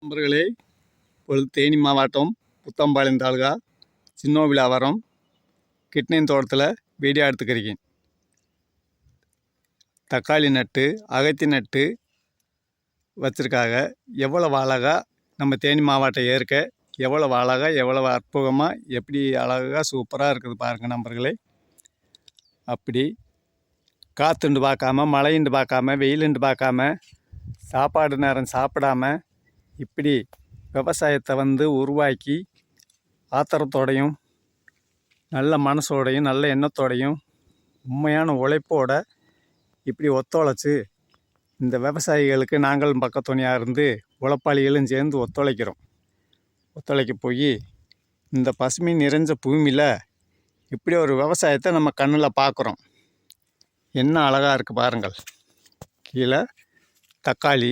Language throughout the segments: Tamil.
நண்பர்களே, இப்பொழுது தேனி மாவட்டம் புத்தம்பாளையம் தாலுகா சின்னோவிலாவரம் கிட்னின் தோட்டத்தில் வீடியோ எடுத்துக்கிறேன். தக்காளி நட்டு அகத்தி நட்டு வச்சுருக்காங்க. எவ்வளவு அழகாக நம்ம தேனி மாவட்டம் ஏற்க எவ்வளவு அழகாக எவ்வளவு அற்புதமாக எப்படி அழகாக சூப்பராக இருக்குது பாருங்கள் நண்பர்களே. அப்படி காற்றுண்டு பார்க்காம மழையுண்டு பார்க்காம வெயிலுண்டு பார்க்காம சாப்பாடு நேரம் சாப்பிடாம இப்படி விவசாயத்தை உருவாக்கி ஆத்திரத்தோடையும் நல்ல மனசோடையும் நல்ல எண்ணத்தோடையும் உண்மையான உழைப்போட இப்படி ஒத்துழைச்சி இந்த விவசாயிகளுக்கு நாங்களும் பக்கத்துணையாக இருந்து உழைப்பாளிகளும் சேர்ந்து ஒத்துழைக்க போய் இந்த பசுமை நிறைஞ்ச பூமியில் இப்படி ஒரு விவசாயத்தை நம்ம கண்ணில் பார்க்குறோம். என்ன அழகாக இருக்குது பாருங்கள். கீழே தக்காளி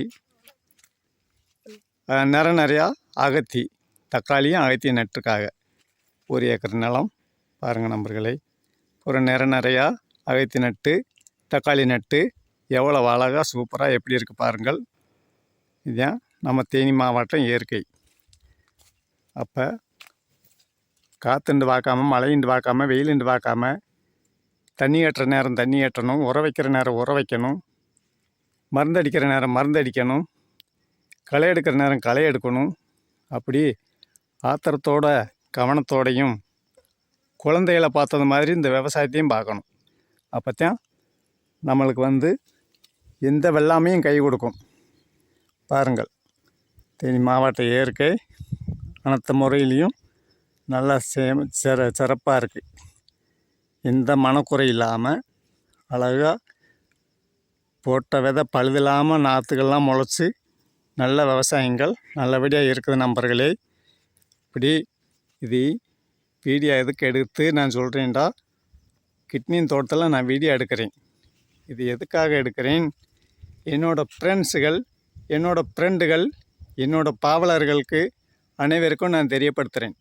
நிறையா அகத்தி தக்காளியும் அகத்தியும் நட்டுருக்காங்க. 1 ஏக்கர் நிலம் பாருங்கள் நண்பர்களே. ஒரு நிறையா அகத்தி நட்டு தக்காளி நட்டு எவ்வளோ அழகாக சூப்பராக எப்படி இருக்குது பாருங்கள். இதுதான் நம்ம தேனி மாவட்டம் இயற்கை. அப்போ காற்றுண்டு பார்க்காம மழையுண்டு பார்க்காம வெயிலுண்டு பார்க்காம தண்ணி கட்டுற நேரம் தண்ணி கட்டணும், உர வைக்கிற நேரம் உர வைக்கணும், மருந்தடிக்கிற நேரம் மருந்தடிக்கணும், களை எடுக்கிற நேரம் களை எடுக்கணும். அப்படி ஆத்திரத்தோட கவனத்தோடையும் குழந்தைகளை பார்த்தது மாதிரி இந்த விவசாயத்தையும் பார்க்கணும். அப்போத்தான் நம்மளுக்கு எந்த வெள்ளாமையும் கை கொடுக்கும். பாருங்கள், தேனி மாவட்ட இயற்கை அனைத்து முறையிலையும் நல்லா சிறப்பாக இருக்குது. எந்த மனக்குறை இல்லாமல் அழகாக போட்ட விதை பழுதில்லாமல் நாற்றுகள்லாம் முளைச்சி நல்ல விவசாயங்கள் நல்லபடியாக இருக்குது நண்பர்களே. இப்படி இது வீடியோ எதுக்கு எடுத்து நான் சொல்கிறேன்டா, கிட்னின் தோட்டத்தில் நான் வீடியோ எடுக்கிறேன். இது எதுக்காக எடுக்கிறேன், என்னோடய ஃப்ரெண்ட்ஸுகள் என்னோடய பாவலர்களுக்கு அனைவருக்கும் நான் தெரியப்படுத்துகிறேன்.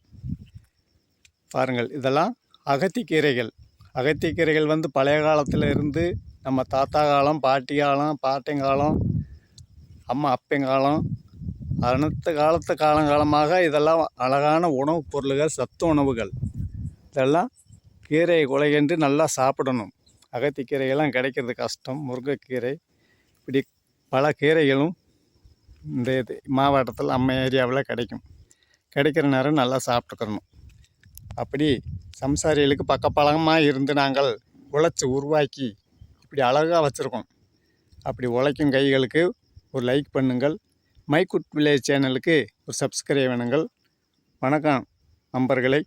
பாருங்கள், இதெல்லாம் அகத்திக்கீரைகள். அகத்திக்கீரைகள் பழைய காலத்தில் இருந்து நம்ம தாத்தா காலம் பாட்டி காலம் பாட்டிங்காலம் அம்மா அப்பங்காலம் அனைத்து காலங்காலமாக இதெல்லாம் அழகான உணவுப் பொருள்கள், சத்து உணவுகள். இதெல்லாம் கீரையை குலைகண்டு நல்லா சாப்பிடணும். அகத்திக்கீரைகள்லாம் கிடைக்கிறது கஷ்டம். முருங்கைக்கீரை இப்படி பல கீரைகளும் இந்த மாவட்டத்தில் நம்ம ஏரியாவில் கிடைக்கிற நேரம் நல்லா சாப்பிட்டுக்கணும். அப்படி சம்சாரிகளுக்கு பக்கபலமாக இருந்து நாங்கள் உழைச்சி உருவாக்கி இப்படி அழகாக வச்சுருக்கோம். அப்படி உழைக்கும் கைகளுக்கு ஒரு லைக் பண்ணுங்கள். மைக்குட் வில்லேஜ் சேனலுக்கு ஒரு சப்ஸ்கிரைப் பண்ணுங்கள். வணக்கம் நண்பர்களே.